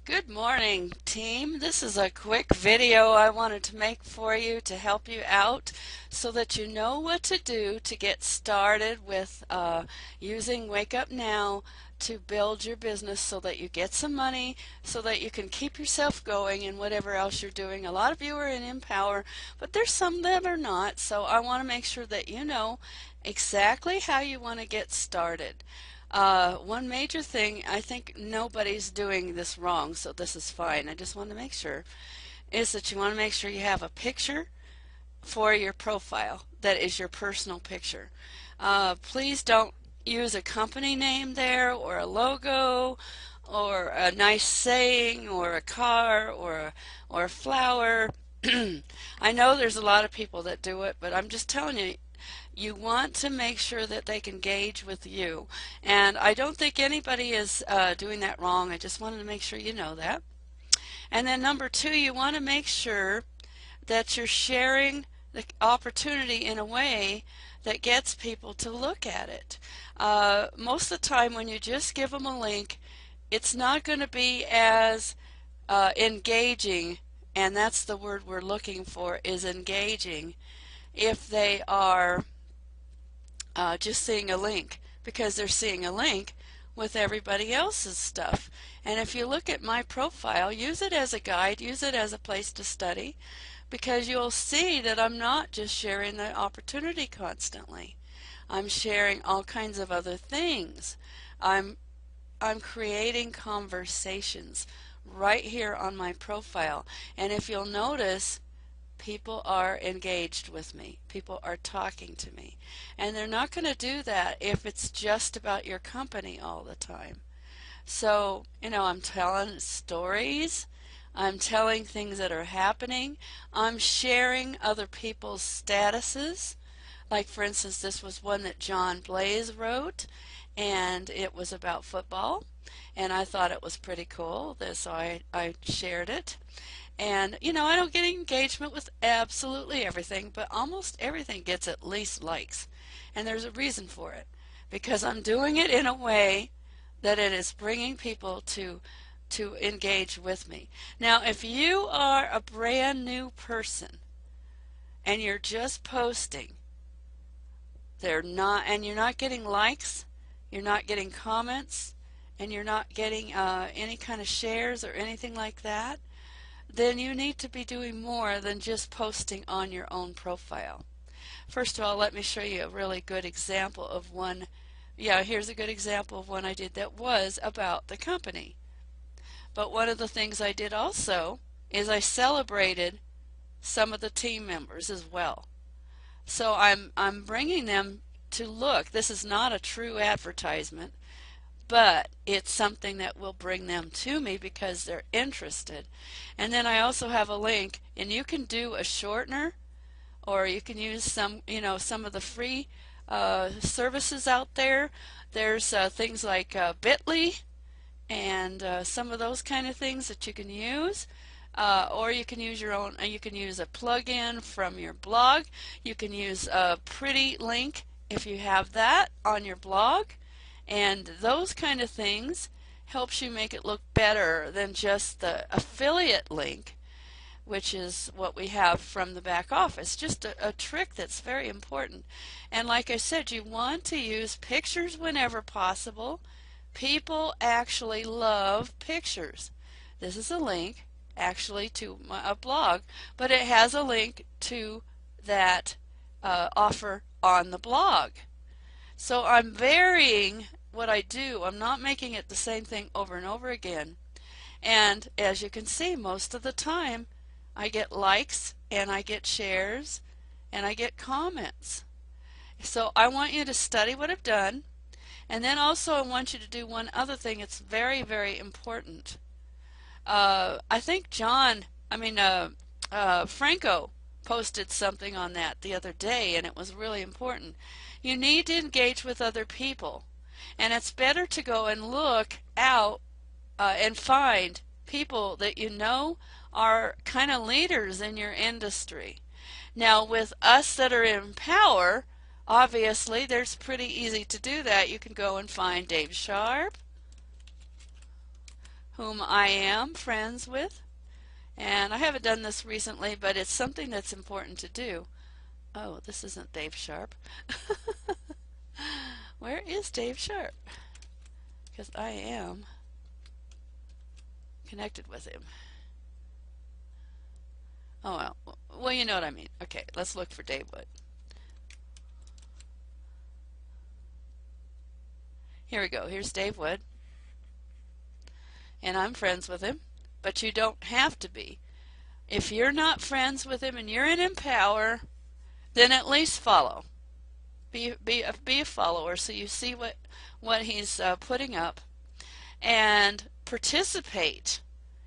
Good morning, team. This is a quick video I wanted to make for you to help you out so that you know what to do to get started with using Wake Up Now to build your business so that you get some money, so that you can keep yourself going in whatever else you're doing. A lot of you are in Empower, but there's some that are not, so I want to make sure that you know exactly how you want to get started. One major thing, I think nobody's doing this wrong, so this is fine. I just want to make sure, is that you want to make sure you have a picture for your profile that is your personal picture. Please don't use a company name there or a logo or a nice saying or a car or a flower. I know there's a lot of people that do it, but I'm just telling you, you want to make sure that they can gauge with you. And I don't think anybody is doing that wrong. I just wanted to make sure you know that. And then number two, you want to make sure that you're sharing the opportunity in a way that gets people to look at it. Most of the time when you just give them a link, it's not going to be as engaging, and that's the word we're looking for, is engaging, if they are just seeing a link, because they're seeing a link with everybody else's stuff. And if you look at my profile, use it as a guide, use it as a place to study, because you'll see that I'm not just sharing the opportunity constantly. I'm sharing all kinds of other things. I'm creating conversations right here on my profile. And if you'll notice, people are engaged with me. People are talking to me. And they're not going to do that if it's just about your company all the time. So, I'm telling stories. I'm telling things that are happening. I'm sharing other people's statuses. Like, for instance, this was one that John Blaze wrote, and it was about football. And I thought it was pretty cool, so I shared it. And, I don't get engagement with absolutely everything, but almost everything gets at least likes. And there's a reason for it, because I'm doing it in a way that it is bringing people to engage with me. Now, if you are a brand new person and you're just posting, and you're not getting likes, you're not getting comments, and you're not getting any kind of shares or anything like that, then you need to be doing more than just posting on your own profile. First of all, let me show you a really good example of one. Yeah, here's a good example of one I did that was about the company. But one of the things I did also is I celebrated some of the team members as well. So I'm bringing them to look. This is not a true advertisement, but it's something that will bring them to me because they're interested. And then I also have a link, and you can do a shortener, or you can use some of the free services out there. There's things like Bitly and some of those kind of things that you can use. Or you can use your own. You can use a plug-in from your blog. You can use a pretty link if you have that on your blog. And those kind of things helps you make it look better than just the affiliate link, which is what we have from the back office. Just a trick that's very important. And like I said, you want to use pictures whenever possible. People actually love pictures. This is a link actually to a blog, but it has a link to that offer on the blog. So I'm varying what I do. I'm not making it the same thing over and over again. And as you can see, most of the time I get likes and I get shares and I get comments. So I want you to study what I've done. And then also I want you to do one other thing. It's very, very important. I think Franco posted something on that the other day, and it was really important. You need to engage with other people, and it's better to go and look out and find people that you know are kind of leaders in your industry. Now, with us that are in power, obviously there's pretty easy to do that. You can go and find Dave Sharp, whom I am friends with. And I haven't done this recently, but it's something that's important to do. Oh, this isn't Dave Sharp. Where is Dave Sharp? Because I am connected with him. Oh, well, you know what I mean. Okay, let's look for Dave Wood. Here we go. Here's Dave Wood. And I'm friends with him, but you don't have to be. If you're not friends with him and you're in Empower, then at least follow. Be a follower so you see what he's putting up, and participate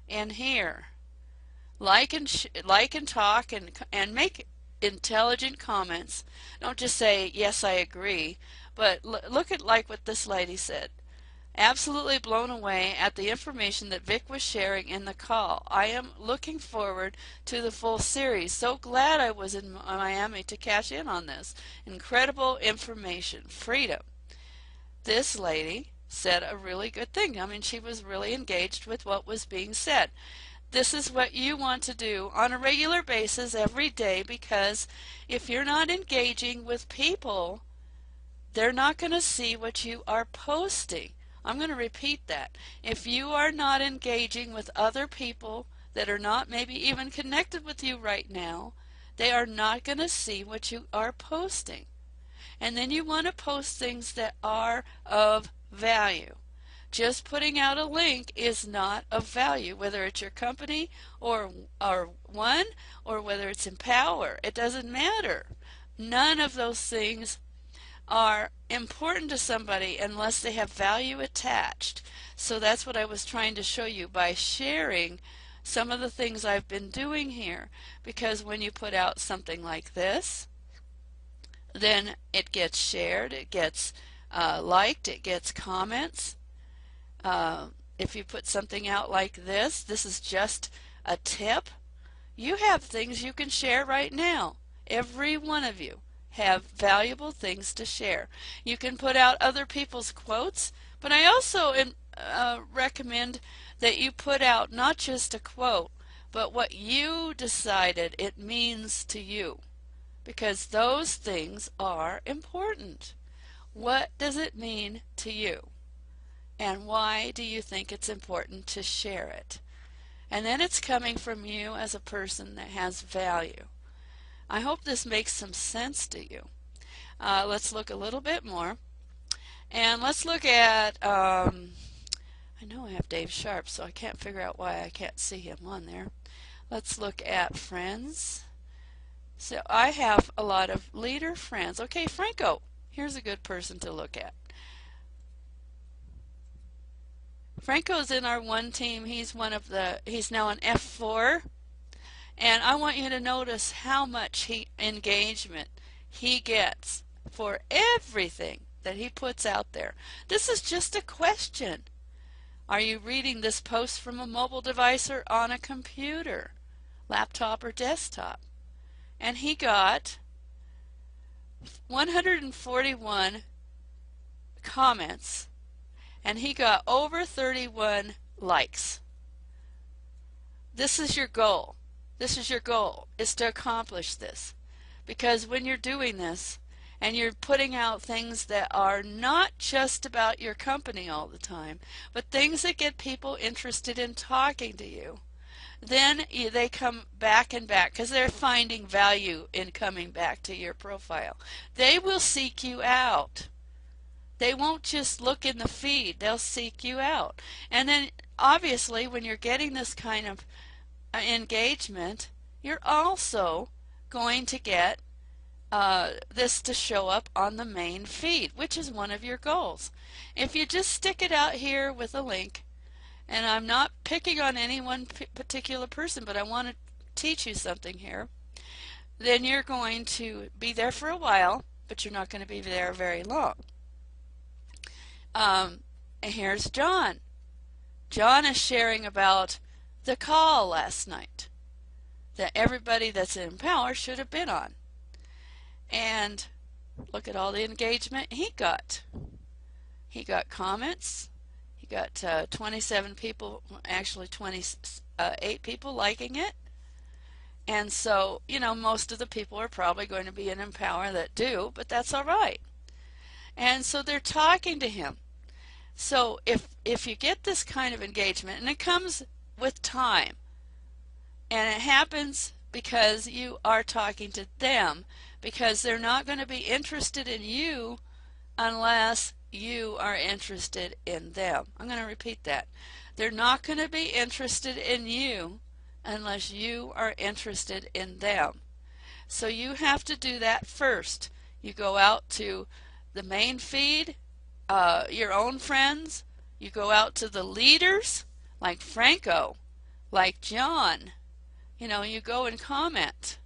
in here. Like and talk and make intelligent comments. Don't just say yes I agree, but look at like what this lady said. Absolutely blown away at the information that Vic was sharing in the call. I am looking forward to the full series. So glad I was in Miami to cash in on this. Incredible information. Freedom. This lady said a really good thing. I mean, she was really engaged with what was being said. This is what you want to do on a regular basis every day, because if you're not engaging with people, they're not going to see what you are posting. I'm going to repeat that. If you are not engaging with other people that are not maybe even connected with you right now, they are not going to see what you are posting. And then you want to post things that are of value. Just putting out a link is not of value, whether it's your company or one, or whether it's Empower. It doesn't matter. None of those things are important to somebody unless they have value attached. So that's what I was trying to show you by sharing some of the things I've been doing here, because when you put out something like this, then it gets shared, it gets liked, it gets comments. If you put something out like this is just a tip. You have things you can share right now. Every one of you have valuable things to share. You can put out other people's quotes, but I also recommend that you put out not just a quote, but what you decided it means to you, because those things are important. What does it mean to you? And why do you think it's important to share it? And then it's coming from you as a person that has value. I hope this makes some sense to you. Let's look a little bit more. And let's look at, I know I have Dave Sharp, so I can't figure out why I can't see him on there. Let's look at friends. So I have a lot of leader friends. Okay, Franco, here's a good person to look at. Franco's in our one team. He's now an F4. And I want you to notice how much engagement he gets for everything that he puts out there. This is just a question. Are you reading this post from a mobile device or on a computer, laptop or desktop? And he got 141 comments, and he got over 31 likes. This is your goal. This is your goal, is to accomplish this. Because when you're doing this and you're putting out things that are not just about your company all the time, but things that get people interested in talking to you, then they come back and back because they're finding value in coming back to your profile. They will seek you out. They won't just look in the feed, they'll seek you out. And then obviously when you're getting this kind of engagement, you're also going to get this to show up on the main feed, which is one of your goals. If you just stick it out here with a link, and I'm not picking on any one particular person, but I want to teach you something here, then you're going to be there for a while, but you're not going to be there very long. And here's John. John is sharing about the call last night that everybody that's in Empower should have been on. And look at all the engagement he got. He got comments, he got 27 people, actually 28 people liking it. And so, you know, most of the people are probably going to be in Empower that do, but that's all right. And so they're talking to him. So if you get this kind of engagement, and it comes with time, and it happens because you are talking to them, because they're not going to be interested in you unless you are interested in them. I'm going to repeat that. They're not going to be interested in you unless you are interested in them. So you have to do that first. You go out to the main feed, your own friends. You go out to the leaders like Franco, like John. You know, you go and comment.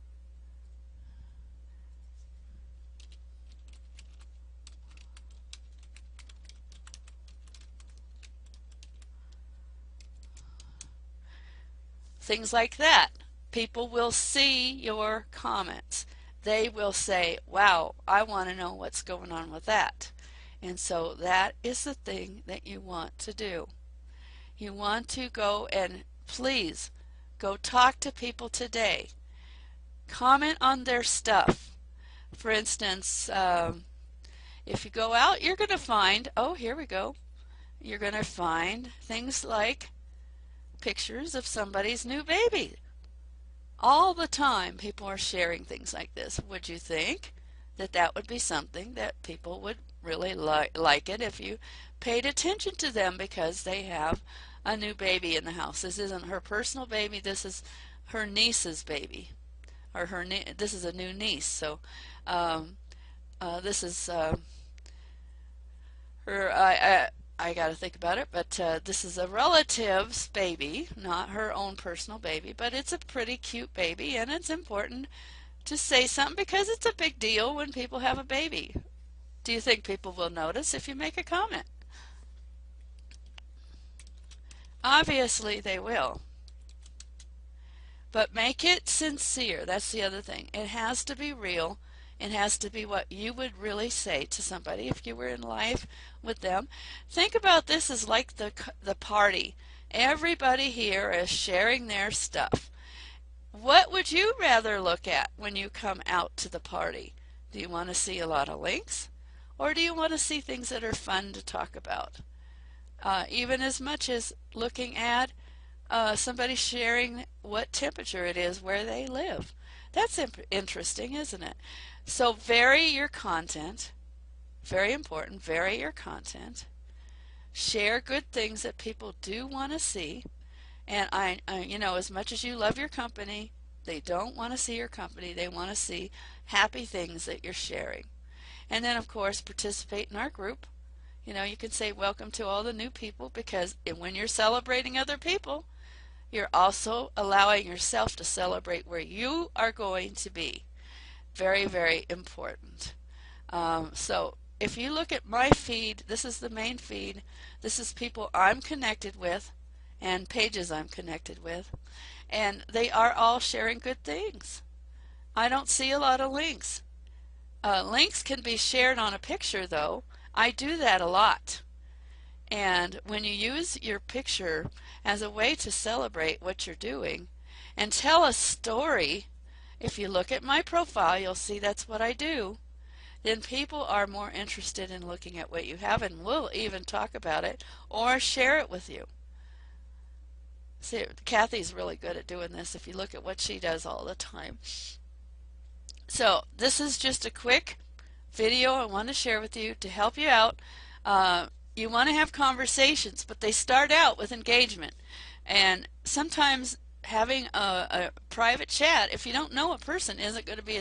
Things like that. People will see your comments. They will say, wow, I want to know what's going on with that. And so that is the thing that you want to do. You want to go and please go talk to people today. Comment on their stuff. For instance, if you go out, you're going to find, oh, here we go. You're going to find things like pictures of somebody's new baby. All the time people are sharing things like this. Would you think that that would be something that people would really like it if you paid attention to them because they have a new baby in the house? This isn't her personal baby, this is her niece's baby, or this is a new niece. So this is her. I got to think about it, but this is a relative's baby, not her own personal baby, but it's a pretty cute baby, and it's important to say something because it's a big deal when people have a baby. Do you think people will notice if you make a comment? Obviously they will. But make it sincere. That's the other thing. It has to be real. It has to be what you would really say to somebody if you were in life with them. Think about this as like the party. Everybody here is sharing their stuff. What would you rather look at when you come out to the party? Do you want to see a lot of links? Or do you want to see things that are fun to talk about? Even as much as looking at somebody sharing what temperature it is where they live. That's interesting, isn't it? So vary your content. Very important. Vary your content. Share good things that people do want to see. And you know, as much as you love your company, they don't want to see your company. They want to see happy things that you're sharing. And then, of course, participate in our group. You know, you can say welcome to all the new people, because when you're celebrating other people, you're also allowing yourself to celebrate where you are going to be. Very, very important. So if you look at my feed, this is the main feed. This is people I'm connected with and pages I'm connected with. And they are all sharing good things. I don't see a lot of links. Links can be shared on a picture, though. I do that a lot. And when you use your picture as a way to celebrate what you're doing and tell a story, if you look at my profile, you'll see that's what I do. Then people are more interested in looking at what you have and will even talk about it or share it with you. See, Kathy's really good at doing this if you look at what she does all the time. So this is just a quick video I want to share with you to help you out. You want to have conversations, but they start out with engagement. And sometimes having a private chat, if you don't know a person, isn't going to be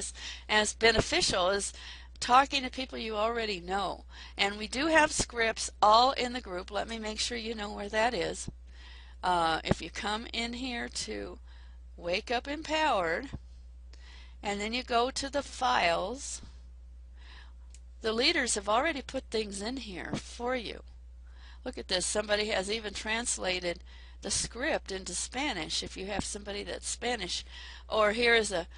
as beneficial as talking to people you already know. And we do have scripts all in the group. Let me make sure you know where that is. If you come in here to Wake Up Empowered, and then you go to the files, the leaders have already put things in here for you. Look at this. Somebody has even translated the script into Spanish if you have somebody that's Spanish. Or here is a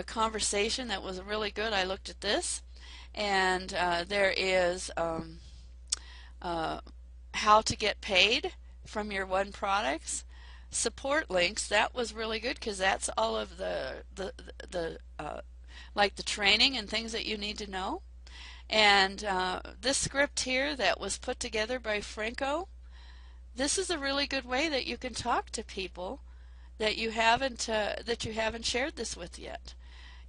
conversation that was really good. I looked at this, and there is how to get paid from your one products, support links. That was really good because that's all of the like the training and things that you need to know. And this script here that was put together by Franco, this is a really good way that you can talk to people that you haven't shared this with yet.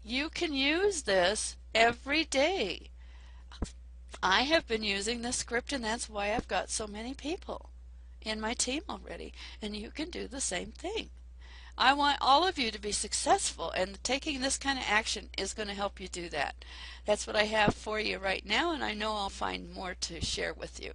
You can use this every day. I have been using this script, and that's why I've got so many people in my team already. And you can do the same thing. I want all of you to be successful, and taking this kind of action is going to help you do that. That's what I have for you right now, and I know I'll find more to share with you.